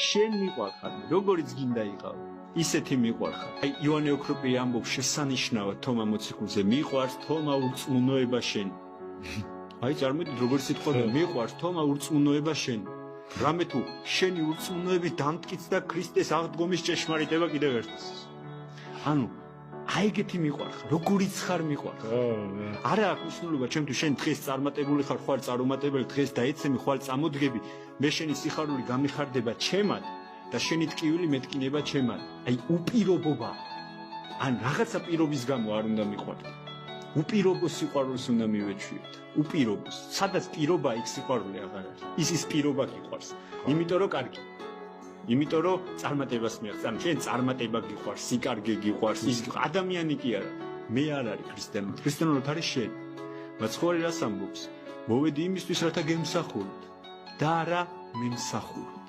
შენ მიყვარხარ, როგორიც გინდა იყავ. ისეთი მიყვარხარ. აი იოანე ოქროპი ამბობს შესანიშნავად თომა მოციქულზე მიყვარს თომა ურწმუნოება შენ. აი წარმოდით როგორ სიტყვა მიყვარს თომა ურწმუნოება შენ. რამე თუ შენი ურწმუნოებით დამტკიცდა ქრისტეს აღდგომის ჭეშმარიტება კიდევ ერთხელ. ანუ აი ეგეთი მიყვარხარ, როგორიც ხარ მიყვარხარ. არა აქვს მნიშვნელობა ჩემთვის შენ დღეს წარმატებული ხარ, ხარ წარუმატებელი, დღეს დაეცემი, ხარ წამოდგები, მე შენი სიხარული გამიხარდება ჩემად და შენი ტკივილი მეტკინება ჩემად. აი უპირობობა. ან რაღაცა პირობის გამო არ უნდა მიყვარდე. უპირობო სიყვარულს უნდა მივეჩვიოთ. უპირობოს. სადაც პირობა იქ სიყვარული აღარ არის. ის პირობა გიყვარს. იმიტომ რომ კარგი. იმიტომ რომ წარმატებას მიაღწევ. შენ წარმატება გიყვარს, სიკარგე გიყვარს, ის ადამიანი კი არა. მე არ არის ქრისტიანობა. ქრისტიანობა არის შენ. მაცხოვარი რას ამბობს? მოვედი იმისთვის, რათა გემსახუროთ და არა მემსახუროთ.